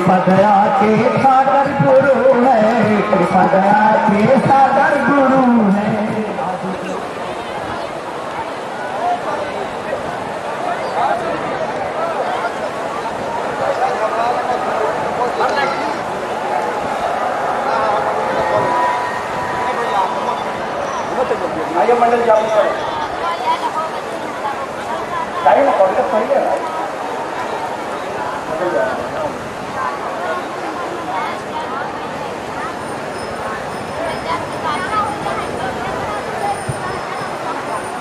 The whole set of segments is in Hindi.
कृपा दया के सागर गुरु है, कृपा दया के सागर गुरु है। आइए मंडल जाओ टाइम कॉन्टेक्ट सही है।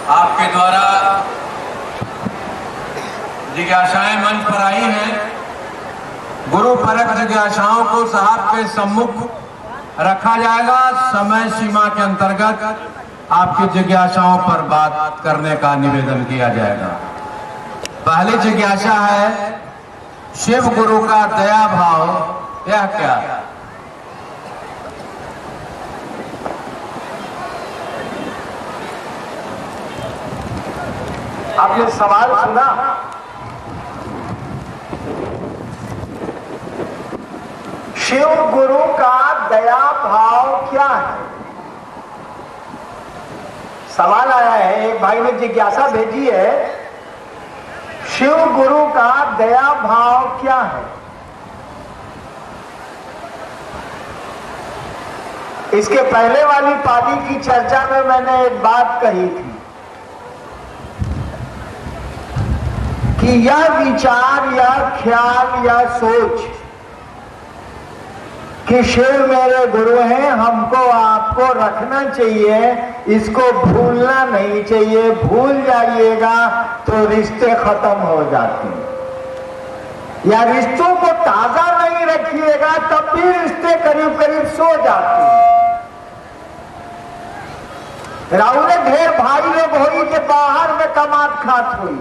आपके द्वारा जिज्ञासाएं मंच पर आई हैं। गुरु परक जिज्ञासाओं को साहब के सम्मुख रखा जाएगा। समय सीमा के अंतर्गत आपकी जिज्ञासाओं पर बात करने का निवेदन किया जाएगा। पहली जिज्ञासा है, शिव गुरु का दया भाव यह क्या है? आप ये सवाल सुना? शिव गुरु का दया भाव क्या है? सवाल आया है, एक भाई ने जिज्ञासा भेजी है, शिव गुरु का दया भाव क्या है? इसके पहले वाली पाली की चर्चा में मैंने एक बात कही थी कि यह विचार या ख्याल या सोच कि शिव मेरे गुरु हैं, हमको आपको रखना चाहिए, इसको भूलना नहीं चाहिए। भूल जाइएगा तो रिश्ते खत्म हो जाते हैं, या रिश्तों को ताजा नहीं रखिएगा तब भी रिश्ते करीब करीब सो जाते हैं। राउरे ढेर भाई लोग होई के बाहर में कमात खात हुई,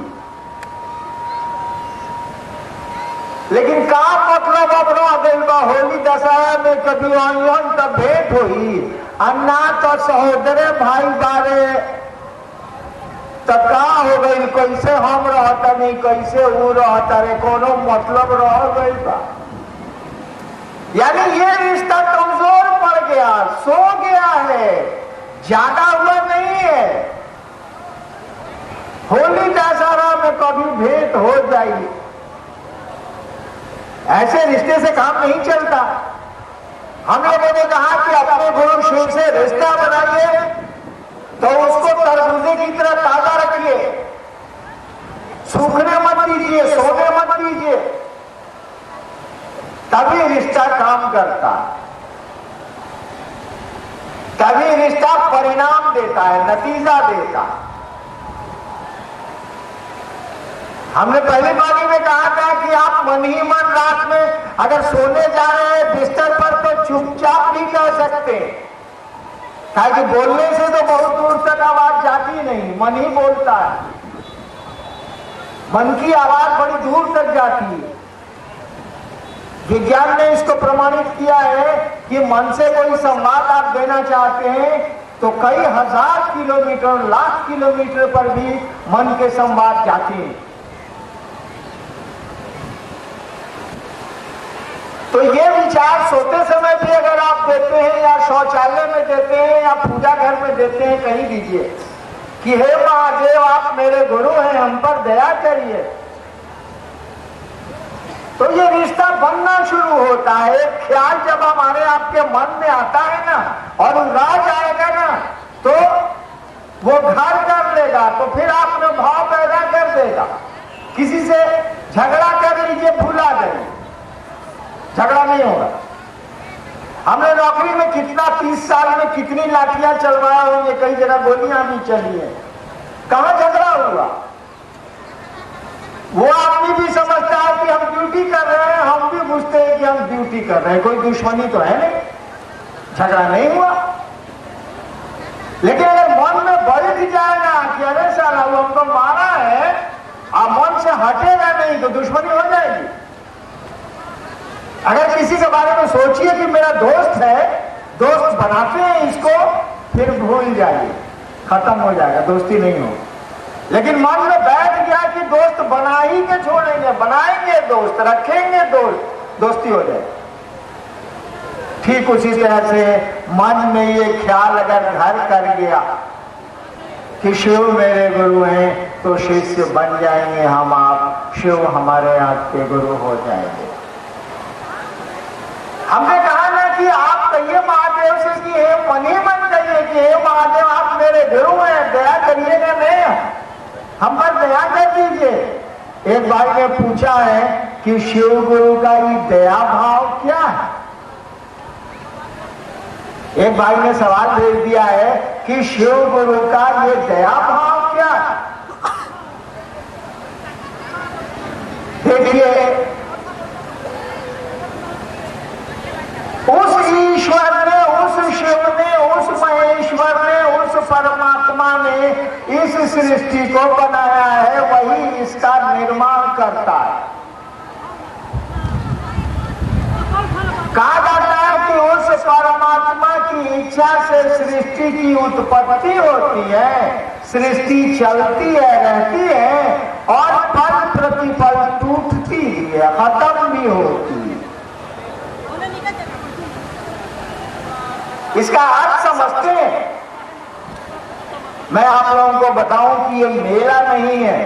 लेकिन का मतलब अपना दिल बा होली दशहरा में कभी ऑनलाइन तब भेंट हुई, अन्ना तो सहोदरे भाई बारे तब का हो गई, कैसे हम रहता नहीं कैसे वो रहता रे, कोनो मतलब रह गई बा। यानी ये रिश्ता कमजोर पड़ गया, सो गया है, ज्यादा हुआ नहीं है। होली दशहरा में कभी भेंट हो जाएगी, ऐसे रिश्ते से काम नहीं चलता। हम लोगों ने कहा कि अपने गुरु शिव से रिश्ता बनाइए तो उसको तरबूजे की तरह ताजा रखिए, सूखने मत दीजिए, सोने मत दीजिए, तभी रिश्ता काम करता है, तभी रिश्ता परिणाम देता है, नतीजा देता है। हमने पहली बारी में कहा था कि आप मन ही मन रात में अगर सोने जा रहे हैं बिस्तर पर तो चुपचाप भी कह सकते हैं, ताकि बोलने से तो बहुत दूर तक आवाज जाती नहीं, मन ही बोलता है, मन की आवाज बड़ी दूर तक जाती है। विज्ञान ने इसको प्रमाणित किया है कि मन से कोई संवाद आप देना चाहते हैं तो कई हजार किलोमीटर, लाख किलोमीटर पर भी मन के संवाद जाते हैं। तो ये विचार सोते समय भी अगर आप देते हैं, या शौचालय में देते हैं, या पूजा घर में देते हैं, कहीं दीजिए कि हे महादेव आप मेरे गुरु हैं, हम पर दया करिए, तो ये रिश्ता बनना शुरू होता है। ख्याल जब हमारे आपके मन में आता है ना और उड़ा जाएगा ना तो वो घर कर लेगा, तो फिर आपने भाव पैदा कर देगा। किसी से झगड़ा कर लीजिए, भूला जाइए, झगड़ा नहीं होगा। हमने नौकरी में कितना 30 साल में कितनी लाठियां चलवाया होंगे, कई जगह गोलियां भी चली है, कहां झगड़ा हुआ? वो आदमी भी समझता है कि हम ड्यूटी कर रहे हैं, हम भी पूछते हैं कि हम ड्यूटी कर रहे हैं, कोई दुश्मनी तो है नहीं, झगड़ा नहीं हुआ। लेकिन अगर मन में बैठ जाए ना कि अरे साला वो हमको मारा है, और मन से हटेगा नहीं तो दुश्मनी हो जाएगी। अगर किसी के बारे में सोचिए कि मेरा दोस्त है, दोस्त बनाते हैं इसको, फिर भूल जाइए, खत्म हो जाएगा, दोस्ती नहीं हो। लेकिन मन में बैठ गया कि दोस्त बना ही के छोड़ेंगे, बनाएंगे दोस्त, रखेंगे दोस्त, दोस्ती हो जाए। ठीक उसी तरह से मन में ये ख्याल अगर घर कर गया कि शिव मेरे गुरु हैं, तो शिष्य बन जाएंगे हम आप, शिव हमारे आपके गुरु हो जाएंगे। हमने कहा ना कि आप कहिए महादेव से कि हे मन ही मन कहिए कि हे महादेव आप मेरे गुरु हैं, दया करिएगा नहीं, हम पर दया कर दीजिए। एक भाई ने पूछा है कि शिव गुरु का ये दया भाव क्या है। एक भाई ने सवाल भेज दिया है कि शिव गुरु का ये दया भाव क्या है। देखिए, उस ईश्वर ने, उस शिव ने, उस महेश्वर ने, उस परमात्मा ने इस सृष्टि को बनाया है, वही इसका निर्माण करता है। कहा जाता है कि उस परमात्मा की इच्छा से सृष्टि की उत्पत्ति होती है, सृष्टि चलती है, रहती है और फल प्रतिफल टूटती है, खत्म भी होती है। इसका अर्थ समझते हैं। मैं आप लोगों को बताऊं कि ये मेला नहीं है,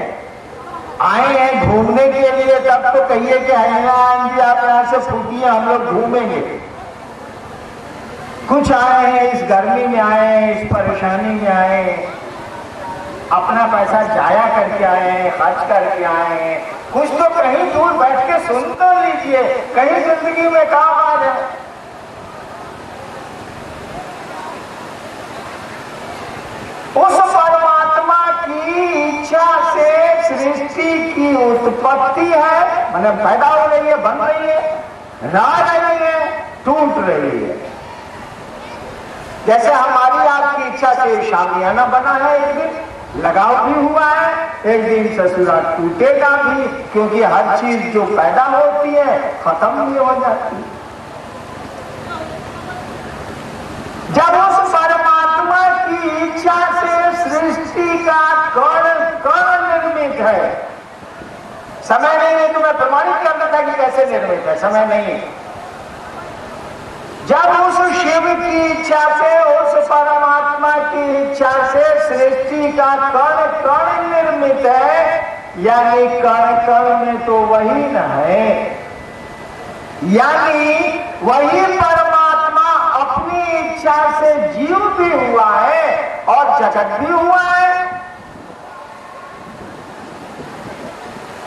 आए हैं घूमने के लिए, तब तो कहिए कि जी आप यहां से फूकिए, हम लोग घूमेंगे। कुछ आए हैं इस गर्मी में, आए हैं इस परेशानी में, आए हैं अपना पैसा जाया करके आए हैं, खर्च करके आए हैं। कुछ तो कहीं दूर बैठ के सुन तो लीजिए, कहीं जिंदगी में काम आ जाए। उस परमात्मा की इच्छा से सृष्टि की उत्पत्ति है, मतलब पैदा हो रही है, बन रही है, रह रही है, टूट रही है। जैसे हमारी आपकी इच्छा से शामियाना बना है, एक दिन लगाव भी हुआ है, एक दिन ससुराल टूटेगा भी, क्योंकि हर चीज जो पैदा होती है खत्म भी हो जाती है। जब उस परमात्मा की इच्छा से सृष्टि का कण कण निर्मित है, समय नहीं है तो मैं प्रमाणित करना था कि कैसे निर्मित है, समय नहीं। जब उस शिव की इच्छा से, उस परमात्मा की इच्छा से सृष्टि का कण कण निर्मित है, यानी कण कण में तो वही न है, यानी वही परमात्मा अपनी इच्छा से जीव भी हुआ है और जगत भी हुआ है।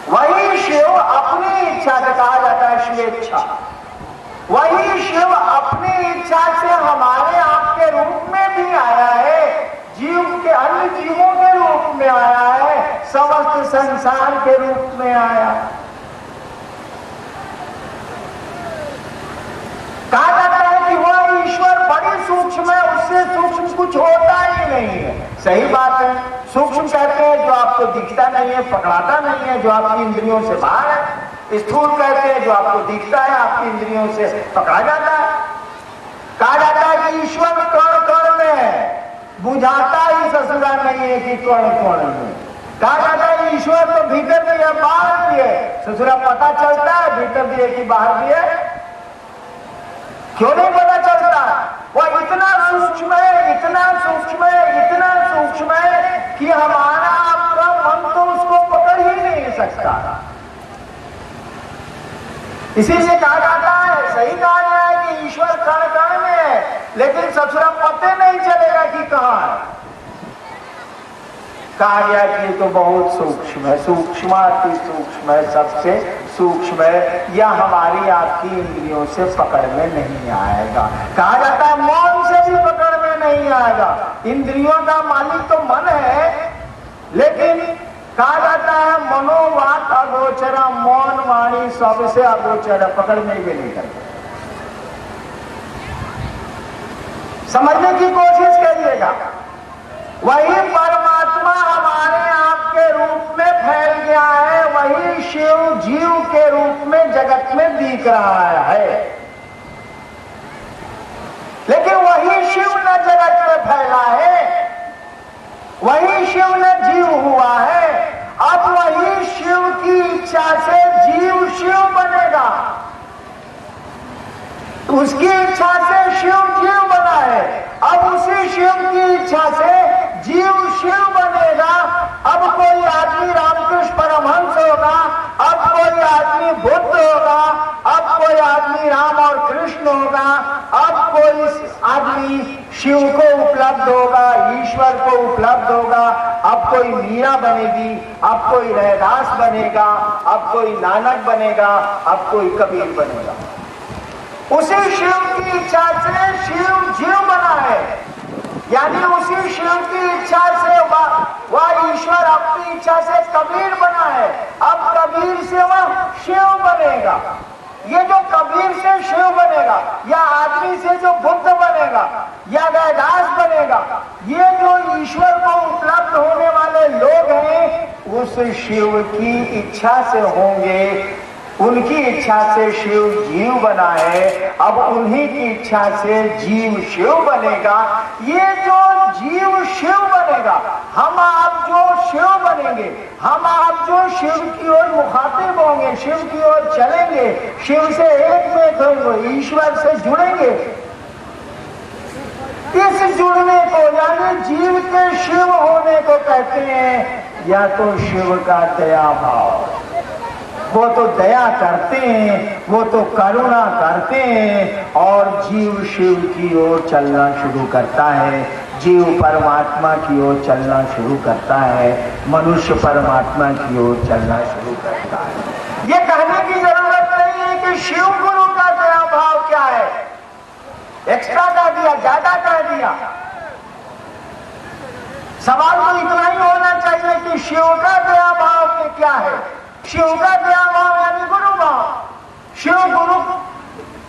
वही शिव अपनी इच्छा से, कहा जाता है शिवेच्छा, वही शिव अपनी इच्छा से हमारे आपके रूप में भी आया है, जीव के अन्य जीवों के रूप में आया है, समस्त संसार के रूप में आया। कहा जाता है कि वह ईश्वर बड़ी सूक्ष्म है, उससे सूक्ष्म कुछ होता ही नहीं है। सही बात है, सूक्ष्म कहते हैं जो आपको दिखता नहीं है, पकड़ाता नहीं है, जो आपकी इंद्रियों से बाहर है। स्थूल कहते हैं जो आपको दिखता है, आपकी इंद्रियों से पकड़ा जाता है। कहा जाता है कि ईश्वर कण कण में है, बुझाता ही ससुरा नहीं है कि कण कण में। कहा जाता है ईश्वर तो भीतर भी है, बाहर भी है, ससुरा पता चलता है भीतर भी है कि बाहर भी है। क्यों नहीं पता चलता? वह इतना सूक्ष्म है, इतना सूक्ष्म है, इतना सूक्ष्म है कि हमारा आपका मन तो उसको पकड़ ही नहीं सकता। इसीलिए कहा जाता है, सही कहा गया है कि ईश्वर कण कण में है, लेकिन ससुरा पते नहीं चलेगा कि कहां है। कहा गया कि ये तो बहुत सूक्ष्म है, सूक्ष्माति सूक्ष्म है, सबसे सूक्ष्म है, यह हमारी आपकी इंद्रियों से पकड़ में नहीं आएगा। कहा जाता है मौन से भी पकड़ में नहीं आएगा। इंद्रियों का मालिक तो मन है, लेकिन कहा जाता है मनोवाक अगोचरा, मौन वाणी सबसे अगोचर, पकड़ में भी नहीं करता। समझने की कोशिश करिएगा, वही परमात्मा हमारे आपके रूप में फैल गया है, वही शिव जीव के रूप में जगत में दिख रहा है, लेकिन वही शिव न जगत में फैला है, वही शिव न जीव हुआ है। अब वही शिव की इच्छा से जीव शिव बनेगा, उसकी इच्छा से शिव जीव बना है। अब उसी शिव की इच्छा से जीव शिव बनेगा। अब कोई आदमी रामकृष्ण परमहंस होगा, अब कोई आदमी बुद्ध होगा, अब कोई आदमी राम और कृष्ण होगा, अब कोई आदमी शिव को उपलब्ध होगा, ईश्वर को उपलब्ध होगा। अब कोई मीरा बनेगी, अब कोई रैदास बनेगा, अब कोई नानक बनेगा, अब कोई कबीर बनेगा। उसी शिव की इच्छा से शिव जीव बना है, यानी उसी शिव की इच्छा से वह ईश्वर अपनी इच्छा से कबीर बना है। अब कबीर से वह शिव बनेगा। ये जो कबीर से शिव बनेगा, या आदमी से जो बुद्ध बनेगा, या रैदास बनेगा, ये जो ईश्वर को उपलब्ध होने वाले लोग हैं उस शिव की इच्छा से होंगे। उनकी इच्छा से शिव जीव बना है, अब उन्हीं की इच्छा से जीव शिव बनेगा। ये जो जीव शिव बनेगा, हम आप जो शिव बनेंगे, हम आप जो शिव की ओर मुखातिब होंगे, शिव की ओर चलेंगे, शिव से एक में होंगे, ईश्वर से जुड़ेंगे। इस जुड़ने को यानी जीव के शिव होने को कहते हैं या तो शिव का दया भाव। वो तो दया करते हैं, वो तो करुणा करते हैं और जीव शिव की ओर चलना शुरू करता है, जीव परमात्मा की ओर चलना शुरू करता है, मनुष्य परमात्मा की ओर चलना शुरू करता है। ये कहने की जरूरत नहीं है कि शिव गुरु का दया भाव क्या है, एक्स्ट्रा कह दिया, ज्यादा कह दिया। सवाल तो इतना ही होना चाहिए कि शिव का दया भाव क्या है। शिव का दया भाव यानी गुरु भाव। शिव गुरु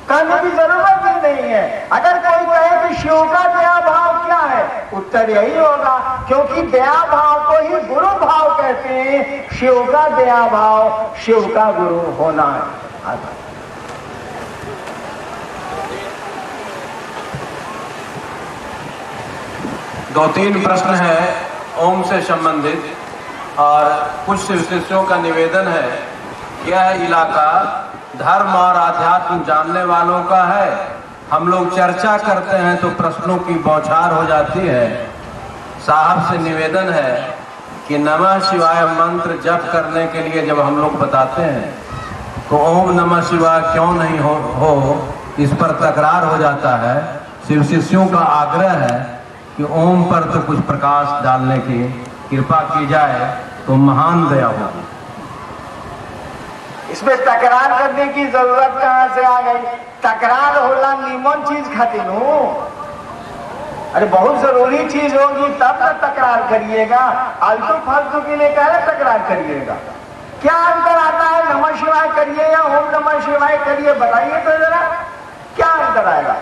कहने की जरूरत ही नहीं है। अगर कोई कहे कि शिव का दया भाव क्या है, उत्तर यही होगा क्योंकि दया भाव को ही गुरु भाव कहते हैं। शिव का दया भाव शिव का गुरु होना है। दो तीन प्रश्न है ओम से संबंधित और कुछ शिष्यों का निवेदन है। यह इलाका धर्म और आध्यात्म जानने वालों का है। हम लोग चर्चा करते हैं तो प्रश्नों की बौछार हो जाती है। साहब से निवेदन है कि नमः शिवाय मंत्र जप करने के लिए जब हम लोग बताते हैं तो ओम नमः शिवाय क्यों नहीं हो इस पर तकरार हो जाता है। शिव शिष्यों का आग्रह है कि ओम पर तो कुछ प्रकाश डालने की कृपा की जाए तो महान दया होगी। इसमें तकरार करने की जरूरत कहां से आ गई? तकरार होला निमन चीज खातिर हो। अरे बहुत जरूरी चीज होगी तब ना तकरार करिएगा। आलतू फालतू के लिए क्या तकरार करिएगा? क्या अंतर आता है नमः शिवाय करिए या ओम नमः शिवाय करिए? बताइए तो जरा, क्या अंतर आएगा?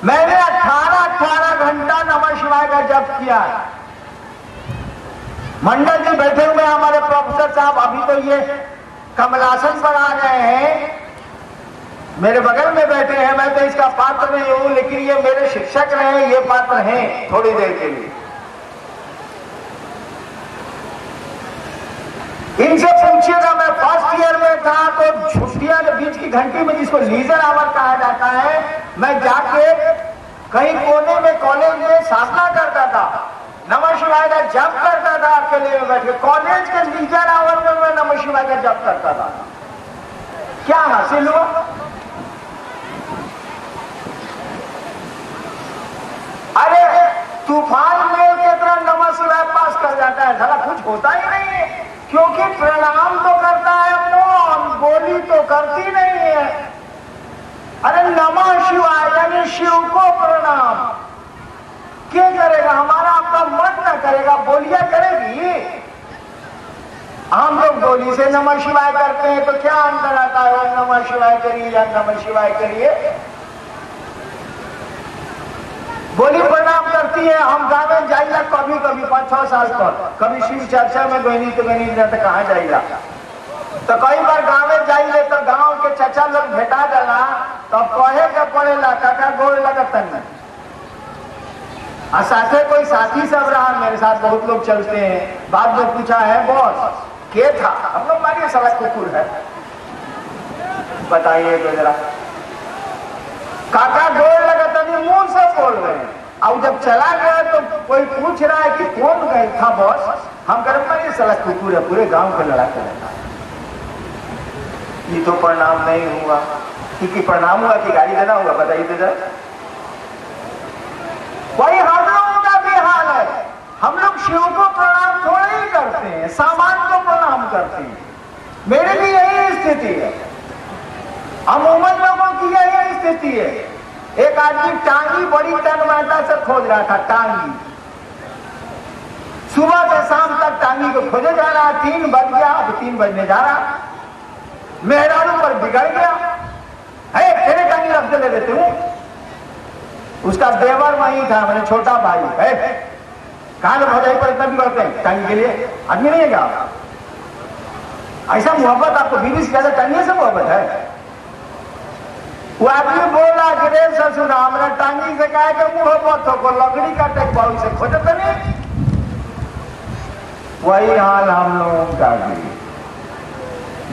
मैंने 18 घंटा नमः शिवाय का जप किया। मंडल जी बैठे हुए हमारे प्रोफेसर साहब, अभी तो ये कमलासन पर आ गए हैं, मेरे बगल में बैठे हैं। मैं तो इसका पात्र नहीं हूं, लेकिन ये मेरे शिक्षक रहे, ये पात्र हैं थोड़ी देर के लिए। इनसे पूछिएगा, मैं फर्स्ट ईयर में था तो छुट्टियां बीच की घंटी में जिसको लीजर आवर कहा जाता है, मैं जाके कहीं कोने में कॉलेज में साधना करता था, नमः शिवाय का जप करता था अकेले में बैठ के। कॉलेज के लीजर आवर में मैं नमः शिवाय का जप करता था। क्या हासिल हुआ? अरे तूफान में की तरह नमः शिवाय पास कर जाता है, साला कुछ होता ही नहीं है। क्योंकि प्रणाम तो करता है, मौन बोली तो करती नहीं है। अरे नमः शिवाय यानी शिव को प्रणाम क्या करेगा? हमारा आपका मन न करेगा, बोलिया करेगी। हम लोग बोली से नमः शिवाय करते हैं तो क्या अंतर आता है? ओम नमः शिवाय करिए या नमः शिवाय करिए। बोली प्रणाम करती है। हम गाँव में जाइला कभी कभी 5-6 साल पर, कभी शिव चर्चा में गई तो कहाँ जाइला तो कई बार गाँव में जाइए तो गाँव के चचा लोग भेटा जाला तो कहे के पड़ेला काका गोड़ लगतन। और साथे कोई साथी सब रहा, मेरे साथ बहुत लोग चलते हैं। बाद में पूछा है बॉस के था, हम लोग मानिए साला कुकुर है, बताइए तो जरा। काका गोड़ लगा तभी मुंह से बोल रहे हैं। अब जब चला गया तो कोई पूछ रहा है कि कौन गए था बॉस, हम कह ये साला कुकुर है, पूरे गांव का लड़ा कर रहता है। ये तो प्रणाम नहीं हुआ कि प्रणाम हुआ कि गाली देना हुआ, बताइए तो जरा। वही हम लोगों का भी हाल है। हम लोग शिव को प्रणाम थोड़ा ही करते हैं, सामान को प्रणाम करते हैं। मेरे भी यही स्थिति है, अमूमन लोगों की यही स्थिति है। एक आदमी टांगी बड़ी तन्मयता से खोज रहा था, टांगी सुबह से शाम तक टांगी को खोजे जा रहा। 3 बज गया, अब 3 बजने जा रहा, मेहरारू पर बिगड़ गया है, तेरे टांगी रख दे देते हूं। उसका देवर वही था, मैंने छोटा भाई है। कहां लोग भौजाई पर इतना बिगड़ते हैं टांगी के लिए? आदमी नहीं है क्या? ऐसा मोहब्बत आपको बीवी से ज्यादा टांगी से मोहब्बत है? वो आदमी बोला कि रे ससुर हमारा टांगी से कहा कि मोहब्बत हो, लकड़ी का टेकबाऊ से खोजते नहीं। वही हाल हम लोगों का भी।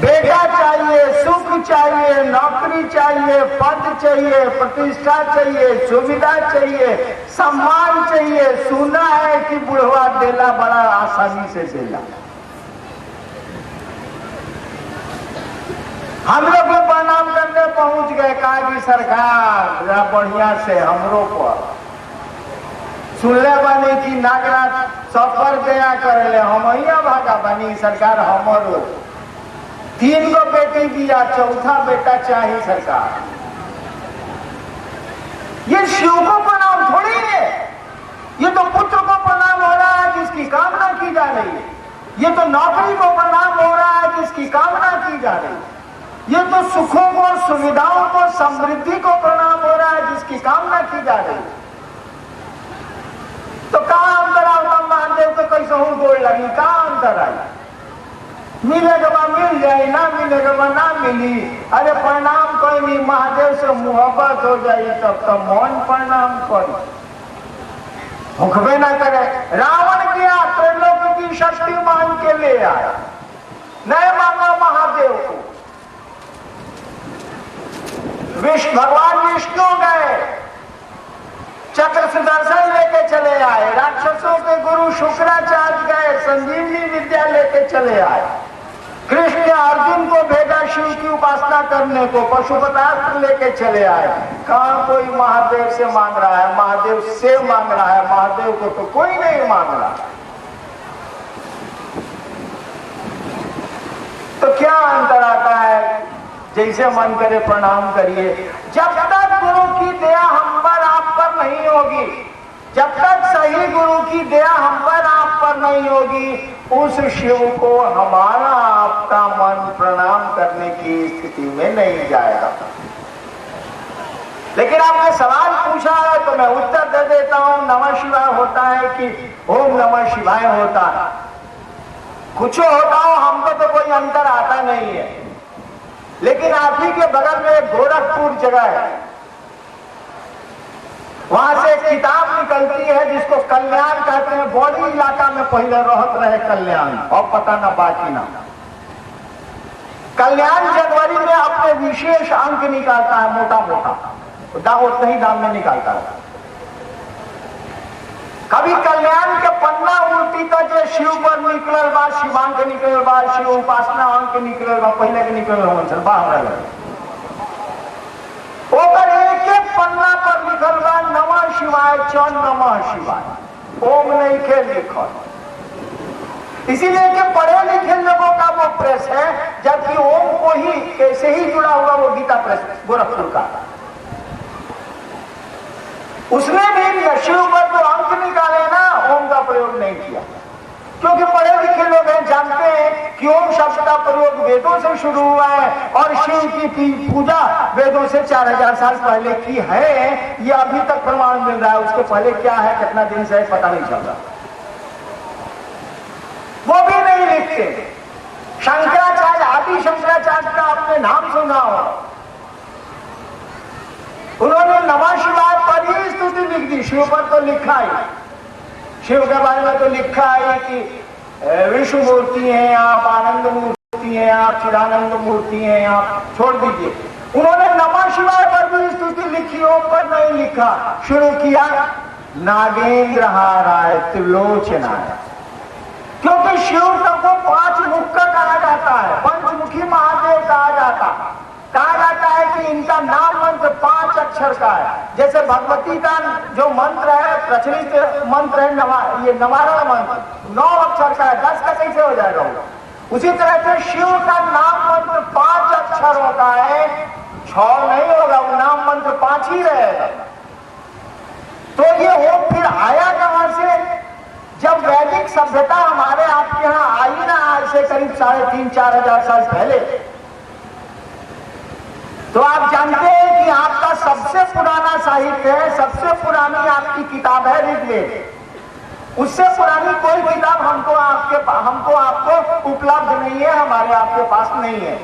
बेटा चाहिए, सुख चाहिए, नौकरी चाहिए, पद चाहिए, प्रतिष्ठा चाहिए, सुविधा चाहिए, सम्मान चाहिए। सुना है कि बुढ़वा देला बड़ा आसानी से देला। हम लोग भी प्रणाम करने पहुंच गए, कहा कि सरकार जरा बढ़िया से हमरो पर सुनले बनी कि नागराज सफर गया करे ले, हम भागा बनी सरकार हमरो 3 गो बेटी दिया, 4था बेटा चाहिए सरकार। ये शिव को प्रणाम थोड़ी है, ये तो पुत्र को प्रणाम हो रहा है जिसकी कामना की जा रही है। ये तो नौकरी को प्रणाम हो रहा है जिसकी कामना की जा रही है। ये तो सुखों को, सुविधाओं को, समृद्धि को प्रणाम हो रहा है जिसकी कामना की जा रही है। तो कहां अंतर आता महादेव को कैसे हूं गोड़ लगी, कहां अंतर आई? मिलेगा मिल जाए, ना मिलेगा ना मिली। अरे प्रणाम कोई नहीं, महादेव से मोहब्बत हो जाए तब तो मौन प्रणाम करी, भूखबे ना करे। रावण गया त्रिलोक की शक्ति मान के ले आया, नहीं मांगा महादेव को। भगवान विष्णु गए, चक्र सुदर्शन लेके चले आए। राक्षसों के गुरु शुक्राचार्य गए, संजीवनी विद्या लेके चले आए। कृष्ण अर्जुन को भेजा शिव की उपासना करने को, पशुपतास्त्र लेके चले आए। कहां कोई महादेव से मांग रहा है, महादेव से मांग रहा है, महादेव को तो कोई नहीं मांग रहा। तो क्या अंतर आता है? जैसे मन करे प्रणाम करिए। जब तक गुरु की दया हम पर आप पर नहीं होगी, जब तक सही गुरु की दया हम पर आप पर नहीं होगी, उस शिव को हमारा आपका मन प्रणाम करने की स्थिति में नहीं जाएगा। लेकिन आपने सवाल पूछा है तो मैं उत्तर दे देता हूं। नमः शिवाय होता है कि ओम नमः शिवाय होता है? कुछ होता हो, हमको तो कोई अंतर आता नहीं है। लेकिन आप ही के बगल में एक गोरखपुर जगह है, वहां से एक किताब निकलती है जिसको कल्याण कहते हैं। बौड़ी इलाका में पहले रहत रहे कल्याण, और पता ना बाकी ना। कल्याण जनवरी में अपने विशेष अंक निकालता है, मोटा मोटा उतना ही दाम में निकालता है। कभी कल्याण के पन्ना उल्टी का जो शिव पर निकलल बा, शिवांक निकलल बा, शिव उपासना अंक निकलल बा, पहले के निकलल हो बाहर ओकर एक एक पन्ना पर लिखल बा नमः शिवाय, च नमः शिवाय, ओम नहीं के लिखल। इसीलिए कि पढ़े लिखे लोगों का वो प्रेस है, जबकि ओम को ही कैसे ही जुड़ा हुआ वो गीता प्रेस गोरखपुर का। उसने भी शिव पर जो अंक निकाले ना, ओम का प्रयोग नहीं किया, क्योंकि पढ़े लिखे लोग हैं, जानते हैं कि ओम शब्द का प्रयोग वेदों से शुरू हुआ है और शिव की पूजा वेदों से 4000 साल पहले की है। ये अभी तक प्रमाण मिल रहा है, उसके पहले क्या है, कितना दिन से है, पता नहीं चल रहा। वो भी नहीं लिखते। शंकराचार्य, आदि शंकराचार्य का आपने नाम सुना हो, उन्होंने नमः शिवाय पर ही स्तुति लिख दी। शिव पर तो लिखा ही, शिव के बारे में तो लिखा है कि विष्णु मूर्ति हैं आप, आनंद मूर्ति हैं आप, चिदानंद मूर्ति हैं आप, छोड़ दीजिए। उन्होंने नमः शिवाय पर भी स्तुति लिखी, ओम पर नहीं लिखा। शुरू किया नागेंद्र हाराय त्रिलोचनाय, क्योंकि शिव को 5 मुख का कहा जाता है, पंचमुखी महादेव कहा जाता है कि इनका नाम मंत्र 5 अक्षर का है। जैसे भगवती का जो मंत्र है, प्रचलित मंत्र है ये नवारण मंत्र 9 अक्षर का है, 10 का कैसे हो जाएगा? उसी तरह से शिव का नाम मंत्र 5 अक्षर होता है, 6 नहीं होगा, वो नाम मंत्र 5 ही रहेगा। तो ये ओम फिर आया कहां से? जब वैदिक सभ्यता हमारे आपके यहाँ आई ना, आज से करीब 3,500-4 हजार साल पहले, तो आप जानते हैं कि आपका सबसे पुराना साहित्य है, सबसे पुरानी आपकी किताब है ऋग्वेद। उससे पुरानी कोई किताब हमको आपको उपलब्ध नहीं है, हमारे आपके पास नहीं है।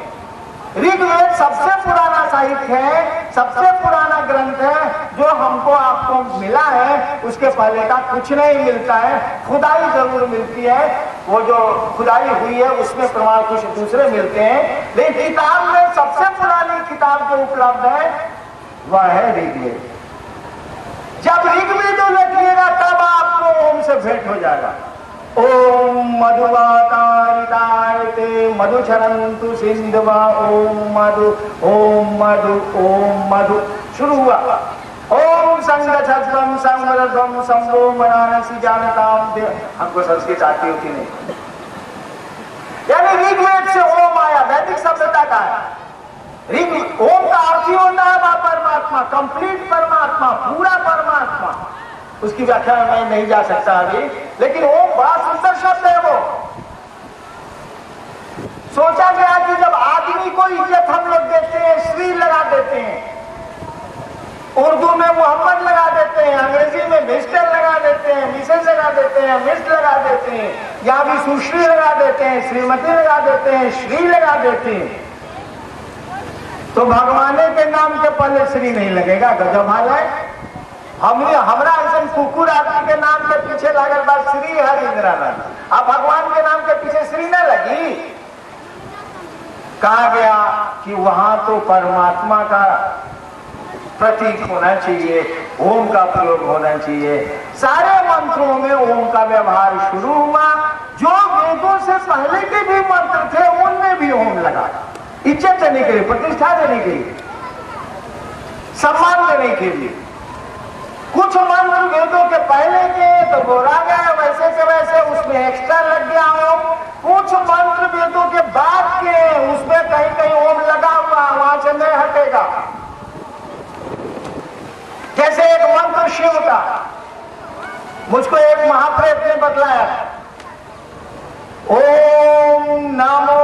ऋग्वेद सबसे पुराना साहित्य है, सबसे पुराना ग्रंथ है जो हमको आपको मिला है। उसके पहले का कुछ नहीं मिलता है, खुदाई जरूर मिलती है, वो जो खुदाई हुई है उसमें प्रमाण कुछ दूसरे मिलते हैं, लेकिन किताब में सबसे पुरानी किताब जो उपलब्ध है वह है ऋग्वेद। जब ऋग्वेद लिखिएगा तब आपको ओम से भेंट हो जाएगा। ओम मधुवातारिताय ते मधुचरन्तु सिंधवा, ओम मधु ओम मधु ओम मधु। शुरू हुआ ओम संगच्छध्वं संवरध्वं संभो मनानसि जानताम दे। हमको संस्कृत आती होती नहीं, यानी ऋग्वेद से ओम आया, वैदिक सभ्यता का है। ओम का अर्थ ही होता है परमात्मा, कंप्लीट परमात्मा, पूरा परमात्मा। उसकी व्याख्या में नहीं जा सकता अभी, लेकिन ओम बड़ा सुंदर शब्द है। वो सोचा गया कि जब आदमी को इज्जत हम लोग देते हैं, श्री लगा देते हैं, उर्दू में मोहम्मद लगा देते हैं, अंग्रेजी में मिस्टर लगा देते हैं, मिसेज लगा देते हैं, मिस लगा देते हैं, यहाँ भी सुश्री लगा देते हैं, श्रीमती लगा देते हैं, श्री लगा देते हैं, तो भगवाने के नाम के पहले श्री नहीं लगेगा? गजब हाल है। हमरा ऐसा कुकुर आदमी के नाम के पीछे लागल बात श्री हरिंद्रानंद, अब भगवान के नाम के पीछे श्री न लगी। कहा गया कि वहां तो परमात्मा का प्रतीक होना चाहिए, ओम का प्रयोग होना चाहिए। सारे मंत्रों में ओम का व्यवहार शुरू हुआ। जो वेदों से पहले के भी मंत्र थे उनमें भी ओम लगा, इज्जत देने के लिए, प्रतिष्ठा देने के लिए, सम्मान देने के लिए। कुछ मंत्र वेदों के पहले के तो बोला गया वैसे के वैसे, उसमें एक्स्ट्रा लग गया ओम। कुछ मंत्र वेदों के बाद के, उसमें कहीं कहीं ओम लगा हुआ, वहां से नहीं हटेगा। जैसे एक मंत्र शिव का, मुझको एक महाप्रेत ने बतलाया, ओम नमो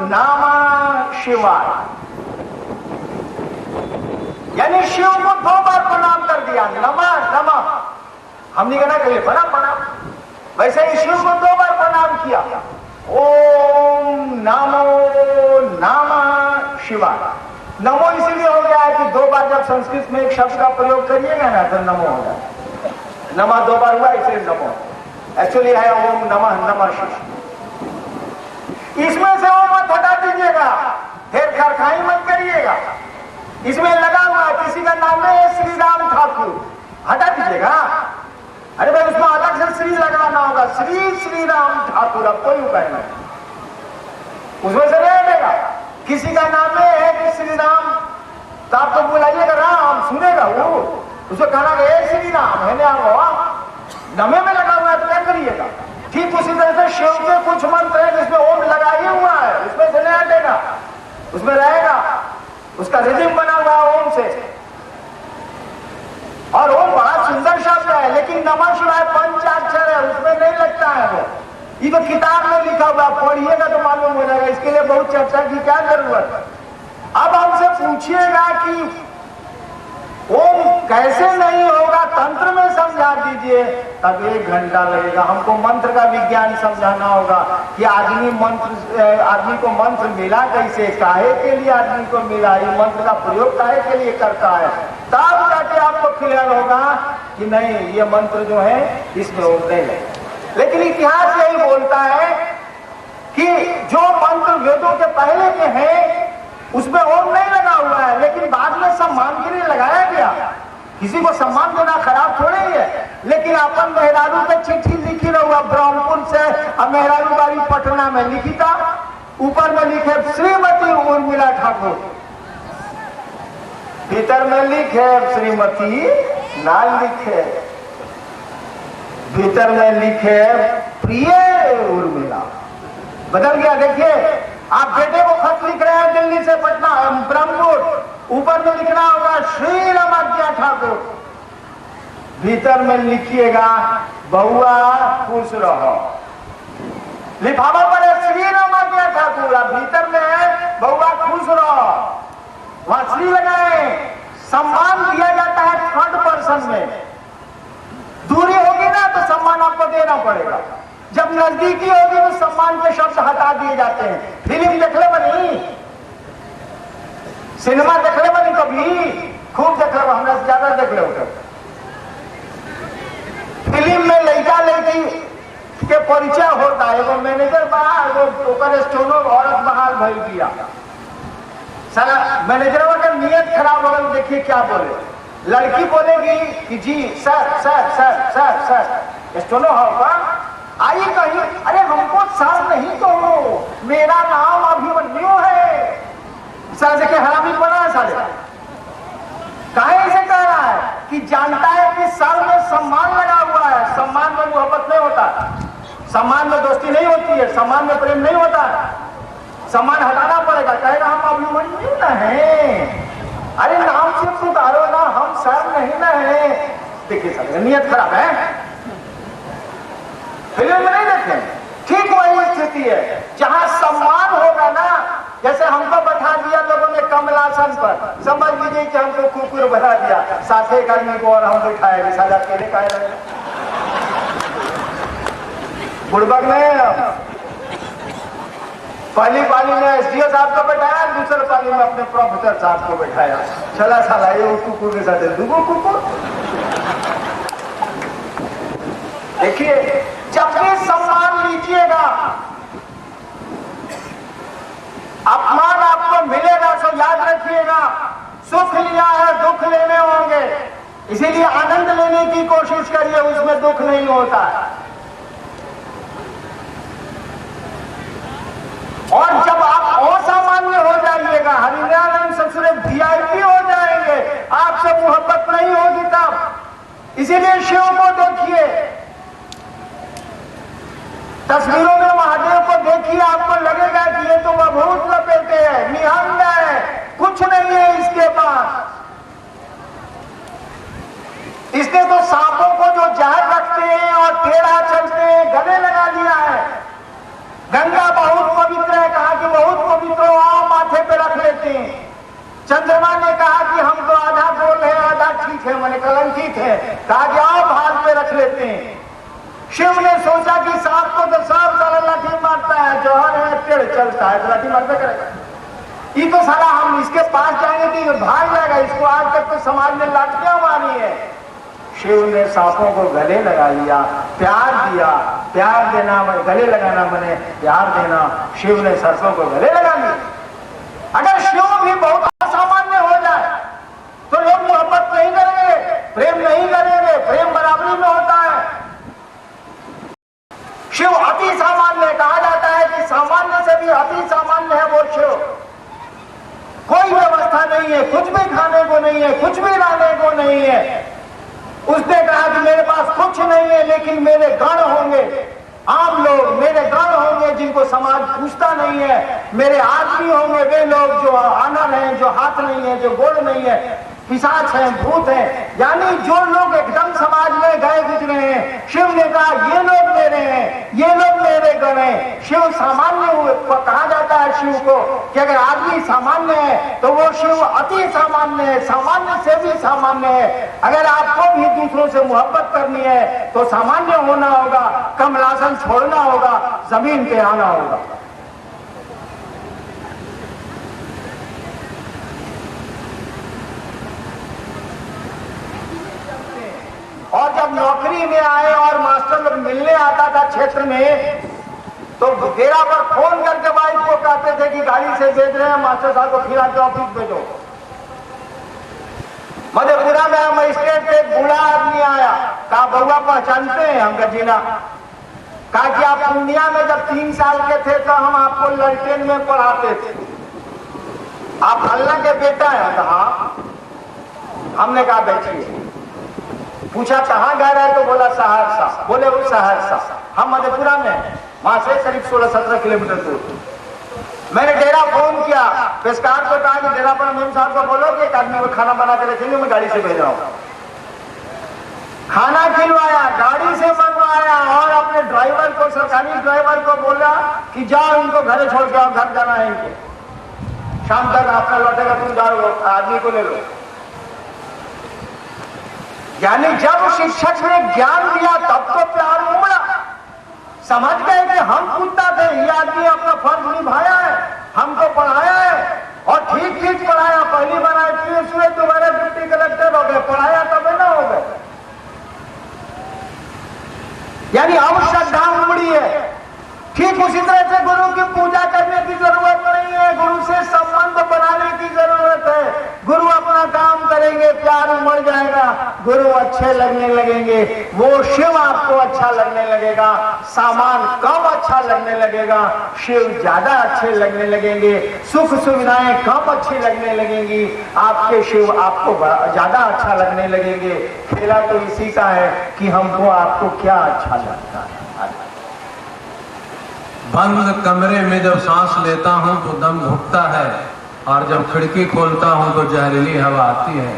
नमः शिवाय, यानी शिव को 2 बार प्रणाम कर दिया, नमः नमः। हमने कहना करिए बड़ा प्रणाम, वैसे ही शिव को 2 बार प्रणाम किया, ओम नमो नमः शिवाय। नमो इसीलिए हो गया है कि 2 बार जब संस्कृत में एक शब्द का प्रयोग करिएगा ना तो नमो हो जाए। नमः 2 बार हुआ इसलिए नमो, एक्चुअली है ओम नमः नमः शिवाय। इसमें से ओम मत हटा दीजिएगा, फिर खरखाई मत करिएगा। इसमें लगा हुआ है, किसी का नाम है श्री राम ठाकुर, हटा दीजिएगा। अरे भाई उसमें अलग से श्री लगाना होगा, श्री राम ठाकुर, अब कोई उपाय नहीं, उसमें से नहीं हटेगा। किसी का नाम है कि श्री राम, तो आप तो बुलाइएगा राम, सुनेगा वो, उसे कहना है श्री राम है ना, नमे में लगा हुआ है तो क्या करिएगा। ठीक उसी तरह से शिव के कुछ मंत्र है जिसमें ओम लगा ही हुआ है, उसमें से नहीं हटेगा, उसमें रहेगा, उसका रिदम बना हुआ ओम से। और ओम बड़ा सुंदर शब्द है, लेकिन नमः शिवाय पंचाक्षर है, उसमें नहीं लगता है वो। ये तो किताब में लिखा हुआ, पढ़िएगा तो मालूम हो जाएगा, इसके लिए बहुत चर्चा की क्या जरूरत है। अब हमसे पूछिएगा कि ओम कैसे नहीं होगा, तंत्र में समझा दीजिए, तब 1 घंटा लगेगा। हमको मंत्र का विज्ञान समझाना होगा कि आदमी को मंत्र मिला कैसे, काहे के लिए आदमी को मिला, ये मंत्र का प्रयोग काहे के लिए करता है, तब जाके आपको क्लियर होगा कि नहीं ये मंत्र जो है इसमें ओम नहीं है। लेकिन इतिहास यही बोलता है कि जो मंत्र वेदों के पहले के हैं उसमें ओम नहीं लगा हुआ सम्मान के लिए लगाया गया। किसी को सम्मान देना खराब थोड़े ही है। लेकिन अपन मेहरारू पे चिट्ठी लिखी रहुआ ब्रह्मपुर से, अब मेहरारू बारी पटना में लिखी था, ऊपर में लिखे श्रीमती उर्मिला ठाकुर, भीतर में लिखे श्रीमती ना लिखे, भीतर में लिखे प्रिय उर्मिला। बदल गया। देखिए आप बेटे को खत लिख रहे हैं दिल्ली से पटना ब्रह्मपुर, ऊपर में लिखना होगा श्री रमाज्ञा ठाकुर, भीतर में लिखिएगा बहुआ खुश रहो। लिफाफा पर है श्री रमाज्ञा ठाकुर, भीतर में है बहुआ खुश रहो। वहां श्री लगाए। सम्मान दिया जाता है थर्ड पर्सन में। दूरी होगी ना तो सम्मान आपको देना पड़ेगा, जब नजदीकी होगी तो सम्मान के शब्द हटा दिए जाते हैं। फिल्म देख ले बनी, सिनेमा देख ले बनी, कभी खूब देख ले, हमने ज्यादा देख ले। फिल्म में लड़का लड़की के परिचय होता है, वो मैनेजर बाहर, वो स्टोनो औरत बहाल भई दिया, साला मैनेजर का नियत खराब हो गई। देखिए क्या बोले, लड़की बोलेगी कि जी sir sir sir sir sir स्टोनो होगा, आई कहीं, अरे हमको सर नहीं तो मेरा नाम अभिमन्यु है। सर से हरामी बना है साले, काहे इसे कह रहा है कि जानता है कि सर में सम्मान लगा हुआ है। सम्मान में मोहब्बत नहीं होता, सम्मान में दोस्ती नहीं होती है, सम्मान में प्रेम नहीं होता है। सम्मान हटाना पड़ेगा। कहेगा हम अभिमन्यु न हैं, अरे नाम से पुकारो ना, हम सर नहीं ना है। देखिए सर नियत खराब है, फिल्म में नहीं देखें। ठीक वही स्थिति है जहां सम्मान होगा ना, जैसे हमको बैठा दिया लोगों ने कमलासन पर, समझ लीजिए कि हमको कुकुर बना दिया, साथ एक आदमी को और हम बैठाए, साझा अकेले कहे रहे बुड़बक ने। पहली पाली में एसडीओ साहब को बैठाया, दूसरे पाली में अपने प्रोफेसर साहब को बैठाया। चला साला ये कुकुर के साथ दूगो कुकुर। देखिए जब भी सम्मान लीजिएगा, अपमान आपको मिलेगा तो याद रखिएगा, सुख लिया है दुख लेने होंगे, इसीलिए आनंद लेने की कोशिश करिए, उसमें दुख नहीं होता है। और जब आप असामान्य हो जाइएगा, हरिनारायण ससुरे वीआईपी हो जाएंगे, आपसे मोहब्बत नहीं होगी तब। इसीलिए शिव को देखिए, तस्वीरों में महादेव को देखिए, आपको लगेगा कि ये तो बभूत लपेटे हैं, निहंग है, कुछ नहीं है इसके पास। इसने तो सांपों को जो जहर रखते हैं और टेढ़ा चलते हैं गले लगा लिया है। गंगा बहुत पवित्र है, कहा कि बहुत पवित्र हो, आओ माथे पे रख लेते हैं। चंद्रमा ने कहा कि हम तो आधा गोल है आधा ठीक है, मैंने कलंकित है, कहा कि आओ भाग पे रख लेते हैं। शिव ने सोचा कि सांप को तो सांप साला लाठी मारता है, जौहर है टेढ़ चलता है, लाठी मारता करेगा। ये तो साला हम इसके पास जाएंगे तो भाग जाएगा, इसको आज तक तो समाज ने लाठियां मारी है। शिव ने सांपों को गले लगा लिया, प्यार दिया। प्यार देना गले लगाना बने प्यार देना, शिव ने सरसों को गले लगा लिया। अगर शिव भी बहुत असामान्य हो जाए तो लोग मोहब्बत नहीं करेंगे, प्रेम नहीं करेंगे, प्रेम बराबरी में होता है। शिव अति सामान्य, कहा जाता है कि सामान्य से भी अति सामान्य है वो शिव। कोई व्यवस्था नहीं है, कुछ भी खाने को नहीं है, कुछ भी लाने को नहीं है। उसने कहा कि मेरे पास कुछ नहीं है लेकिन मेरे गण होंगे, आम लोग मेरे गण होंगे जिनको समाज पूछता नहीं है, मेरे आदमी होंगे वे लोग जो अनर हैं, जो हाथ नहीं है, जो गोड़ नहीं है, पिशाच हैं, भूत हैं, यानी जो लोग एकदम समाज में गए गुजरे हैं। शिव ने कहा ये लोग मेरे हैं, ये लोग मेरे गण हैं। शिव सामान्य कहा जाता है शिव को कि अगर आदमी सामान्य है तो वो शिव अति सामान्य है, सामान्य से भी सामान्य है। अगर आपको भी दूसरों से मोहब्बत करनी है तो सामान्य होना होगा, कमलासन छोड़ना होगा, जमीन पे आना होगा। और जब नौकरी में आए और मास्टर लोग मिलने आता था क्षेत्र में, तो डेरा पर फोन करके वाइफ को कहते थे कि गाड़ी से भेज रहे हैं मास्टर साहब को, फिर आके ऑफिस भेजो। मधेपुरा में मजिस्ट्रेट पे एक बूढ़ा आदमी आया, कहा बउआ पहचानते हैं? हम कहा जी ना। कहा कि आप पूर्णिया में जब 3 साल के थे तो हम आपको ललटेन में पढ़ाते थे, आप अल्लाह के बेटा हैं? कहा। हमने कहा बैठिए। पूछा कहाँ गए रहे? तो बोला सहरसा। बोले वो सहरसा, हम मधेपुरा में, वहां से करीब 16-17 किलोमीटर दूर। मैंने डेरा फोन किया, पेशकार को कहा कि डेरा पर मेम साहब को बोलो कि एक आदमी को खाना बना के रखेंगे, मैं गाड़ी से भेज रहा हूँ। खाना खिलवाया, गाड़ी से मंगवाया और अपने ड्राइवर को, सरकारी ड्राइवर को बोला कि जाओ इनको घरे छोड़ के आओ, घर जाना है इनको, शाम तक आपका लौटेगा, तुम जाओ आदमी को ले लो। यानी जब शिक्षक ने ज्ञान दिया तब तो प्यार उमड़ा, समझ गए कि हम कुत्ता थे, ये आदमी अपना फर्ज निभाया है, हमको पढ़ाया है और ठीक ठीक पढ़ाया। पहली बार IPS हुए, दोबारा डिप्टी कलेक्टर हो गए, पढ़ाया तब ना हो गए। यानी अब श्रद्धा उमड़ी है। ठीक उसी तरह से गुरु की पूजा करने की जरूरत नहीं है, गुरु से संबंध बनाने की जरूरत है। गुरु अपना काम करेंगे, प्यार उमड़ जाएगा, गुरु अच्छे लगने लगेंगे, वो शिव आपको अच्छा लगने लगेगा, सामान कम अच्छा लगने लगेगा, शिव ज्यादा अच्छे लगने लगेंगे, सुख सुविधाएं कम अच्छी लगने लगेंगी, आपके शिव आपको ज्यादा अच्छा लगने लगेंगे। खेला तो इसी का है कि हमको आपको क्या अच्छा लगता है। बंद कमरे में जब सांस लेता हूं तो दम घुटता है, और जब खिड़की खोलता हूं तो जहरीली हवा आती है।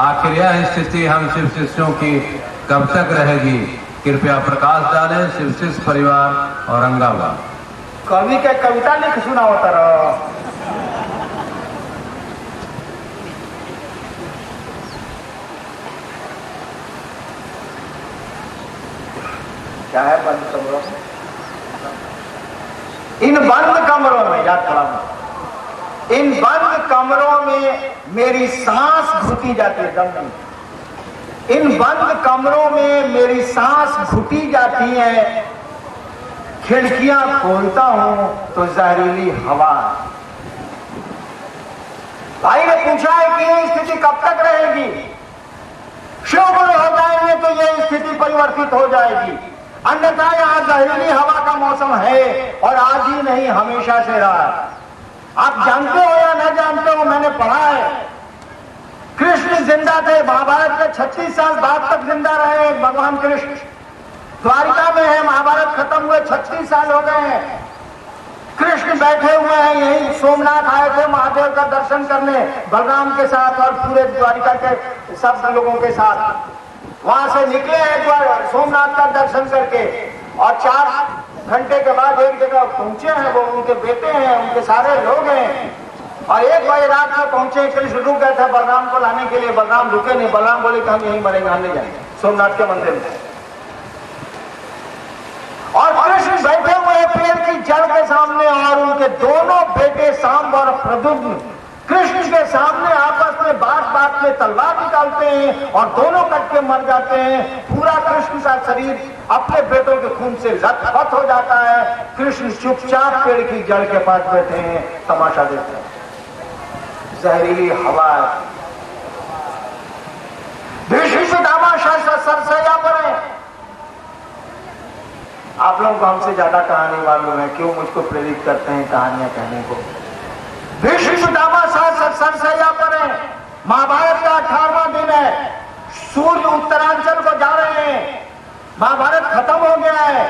आखिर यह स्थिति हम शिव शिष्यों की कब तक रहेगी? कृपया प्रकाश डालें शिव शिष्य परिवार औरंगाबाद। कवि के कविता लिख सुना होता रहो। क्या है बंद कमरों में? इन बंद कमरों में, याद करा, इन बंद कमरों में मेरी सांस घुटी जाती है, दम नहीं। इन बंद कमरों में मेरी सांस घुटी जाती है, खिड़कियां खोलता हूं तो जहरीली हवा। भाई ने पूछा है कि ये स्थिति कब तक रहेगी? शिव गुरु हो जाएंगे तो ये स्थिति परिवर्तित हो जाएगी, अन्यथा यहां जहरीली हवा का मौसम है और आज ही नहीं हमेशा से रहा है। आप जानते हो या न जानते हो, मैंने पढ़ा है कृष्ण जिंदा थे, महाभारत के 36 साल बाद तक जिंदा रहे भगवान कृष्ण। द्वारिका में है, महाभारत खत्म हुए 36 साल हो गए हैं, कृष्ण बैठे हुए हैं यही। सोमनाथ आए थे महादेव का दर्शन करने बलराम के साथ और पूरे द्वारिका के सब लोगों के साथ। वहां से निकले एक बार सोमनाथ का दर्शन करके और 4 घंटे के बाद एक जगह पहुंचे हैं, वो उनके बेटे हैं, उनके सारे लोग हैं, और 1 बजे रात में पहुंचे। कृष्ण रुक गए थे बलराम को लाने के लिए, बलराम रुके नहीं। बलराम बोले कि हम यहीं मरेंगे, हम नहीं जाएंगे सोमनाथ के मंदिर में। और कृष्ण बैठे हुए हैं पेड़ की जड़ के सामने और उनके दोनों बेटे सांब और प्रद्युम्न कृष्ण के सामने आपस में बात में तलवार निकालते हैं और दोनों कट के मर जाते हैं। पूरा कृष्ण का शरीर अपने बेटों के खून से लथपथ हो जाता है। कृष्ण चुपचाप पेड़ की जड़ के पास बैठे हैं, तमाशा देखते हैं। जहरीली हवा, भीष्म पितामह सरसैया पर है। आप लोगों को हमसे ज्यादा कहानी मालूम है, क्यों मुझको प्रेरित करते हैं कहानियां कहने को। भीष्म पितामह सरसैया पर है। महाभारत का 18वां दिन है, सूर्य उत्तरांचल को जा रहे हैं, महाभारत खत्म हो गया है।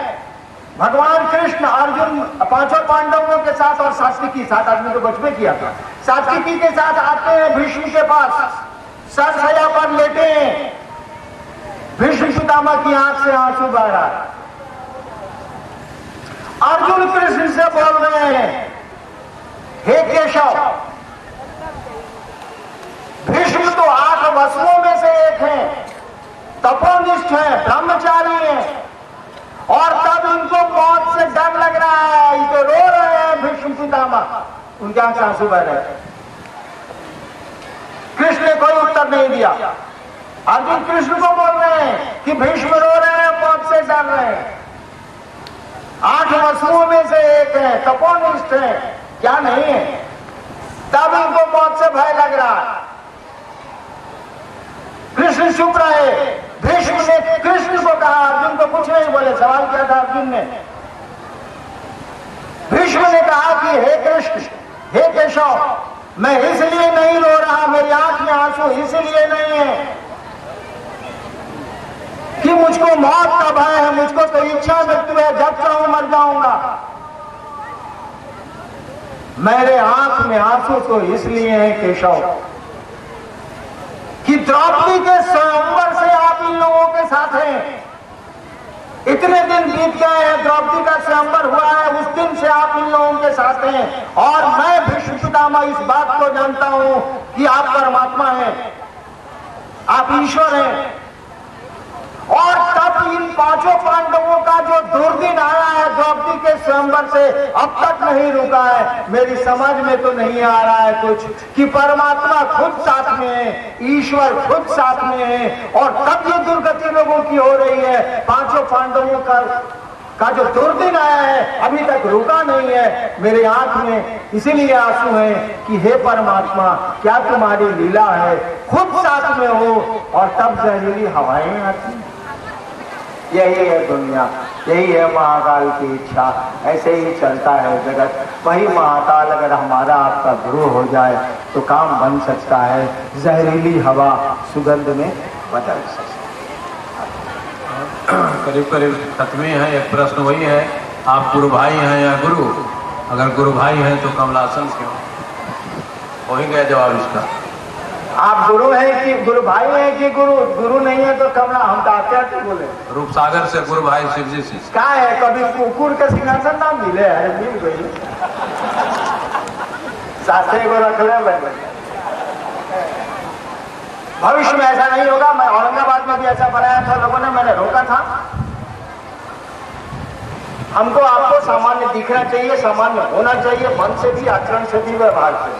भगवान कृष्ण अर्जुन 5 पांडवों के साथ और सात्विकी, 7 आदमी तो बचपन किया था, सात्विकी के साथ आते हैं भीष्म के पास, सरसैया पर लेटे हैं। भीष्म पितामह की आंख से आंसू बह रहा है। अर्जुन कृष्ण से बोल रहे हैं, हे केशव, भीष्म तो 8 वसुओं में से एक हैं, तपोनिष्ठ हैं, ब्रह्मचारी हैं, और तब इनको मौत से डर लग रहा है, इनको रो रहे हैं भीष्म पितामह, उनके आंख से आंसू बह रहे हैं। कृष्ण ने कोई उत्तर नहीं दिया। अर्जुन कृष्ण को बोल रहे हैं कि भीष्म रो रहे हैं, मौत से डर रहे हैं, 8 वसुओं में से एक है, तपोनिष्ठ है, क्या नहीं है, तब इनको मौत से भय लग रहा है। कृष्ण चुप रहे। भीष्म ने कृष्ण को कहा, अर्जुन को कुछ नहीं बोले। सवाल किया था अर्जुन ने। भीष्म ने कहा कि हे कृष्ण, हे केशव, मैं इसलिए नहीं रो रहा, मेरी आंख में आंसू इसलिए नहीं है कि मुझको मौत का भय है, मुझको तो इच्छा मृत्यु है, जब चाहूं मर जाऊंगा। मेरे आंख में आंसू तो इसलिए है केशव कि द्रौपदी के स्वयंवर से आप इन लोगों के साथ हैं। इतने दिन बीत गए हैं, द्रौपदी का स्वयंवर हुआ है, उस दिन से आप इन लोगों के साथ हैं। और मैं भीष्म पितामह इस बात को जानता हूं कि आप परमात्मा हैं, आप ईश्वर हैं। और तब इन पांचों पांडवों का जो दुर्दिन आया है द्रौपदी के स्वयंवर से, अब तक नहीं रुका है। मेरी समझ में तो नहीं आ रहा है कुछ कि परमात्मा खुद साथ में है, ईश्वर खुद साथ में है, और तब जो दुर्गति लोगों की हो रही है, पांचों पांडवों का जो दुर्दिन आया है अभी तक रुका नहीं है। मेरे आंख में इसीलिए आंसू है कि हे परमात्मा, क्या तुम्हारी लीला है, खुद साथ में हो और तब जहरीली हवाएं आती। यही है दुनिया, यही है महाकाल की इच्छा। ऐसे ही चलता है जगत। वही महाकाल अगर हमारा आपका गुरु हो जाए तो काम बन सकता है, जहरीली हवा सुगंध में बदल सकती है। करीब करीब खत्मे हैं। एक प्रश्न वही है, आप गुरु भाई हैं या गुरु? अगर गुरु भाई हैं तो कमलासन क्यों? हो ही गया जवाब इसका। आप गुरु हैं कि गुरु भाई हैं कि गुरु नहीं है तो कमला? हम तो आते बोले रूप सागर से गुरु भाई शिव जी से क्या है, कभी कुकुर के सिंहासन ना मिले है, मिल गई साथे को रख ले। भविष्य में ऐसा नहीं होगा। मैं औरंगाबाद में भी ऐसा बनाया था लोगों ने, मैंने रोका था। हमको आपको सामान्य दिखना चाहिए, सामान्य होना चाहिए, मन से भी, आचरण से भी, व्यवहार से।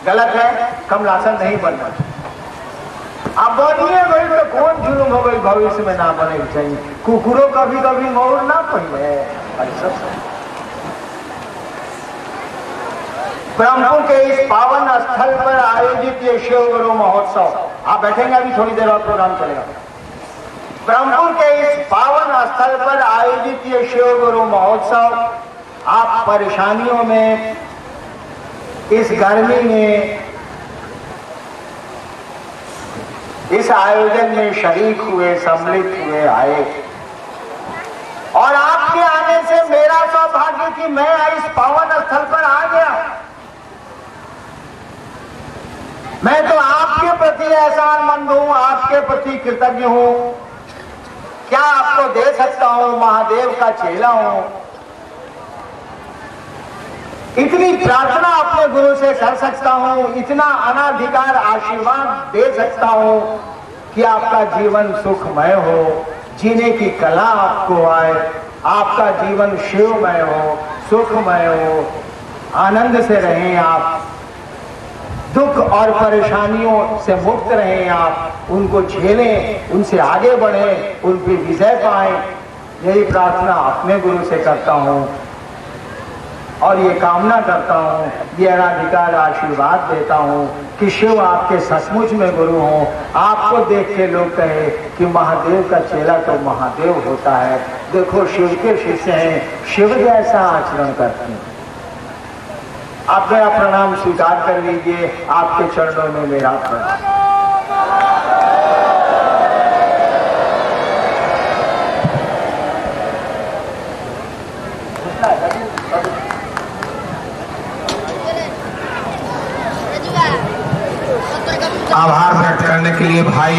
गलत है, कमलासन नहीं बनना चाहिए। आप बोलिए भाई तो कौन जुलूम हो गई, भविष्य में ना बने चाहिए। कुकुरों कभी कभी मोर ना पहने। ब्रह्मपुर के इस पावन स्थल पर आयोजित ये शिव गुरु महोत्सव, आप बैठेंगे अभी थोड़ी देर और प्रोग्राम चलेगा। ब्रह्मपुर के इस पावन स्थल पर आयोजित ये शिव गुरु महोत्सव, आप परेशानियों में, इस गर्मी में इस आयोजन में शरीक हुए, सम्मिलित हुए, आए। और आपके आने से मेरा सौभाग्य कि मैं इस पावन स्थल पर आ गया। मैं तो आपके प्रति एहसानमंद हूं, आपके प्रति कृतज्ञ हूं। क्या आपको दे सकता हूं, महादेव का चेला हूं। इतनी प्रार्थना अपने गुरु से कर सकता हूं, इतना अनाधिकार आशीर्वाद दे सकता हूं कि आपका जीवन सुखमय हो, जीने की कला आपको आए, आपका जीवन शिवमय हो, सुखमय हो, आनंद से रहें आप, दुख और परेशानियों से मुक्त रहें आप, उनको झेलें, उनसे आगे बढ़ें, उन पर विजय पाएं। यही प्रार्थना अपने गुरु से करता हूं और ये कामना करता हूँ, ये अनाधिकार आशीर्वाद देता हूँ कि शिव आपके सचमुच में गुरु हों। आपको देख के लोग कहे कि महादेव का चेला तो महादेव होता है। देखो शिव के शिष्य हैं, शिव जैसा आचरण करते हैं। आप मेरा प्रणाम स्वीकार कर लीजिए, आपके चरणों में मेरा प्रणाम। आभार व्यक्त करने के लिए भाई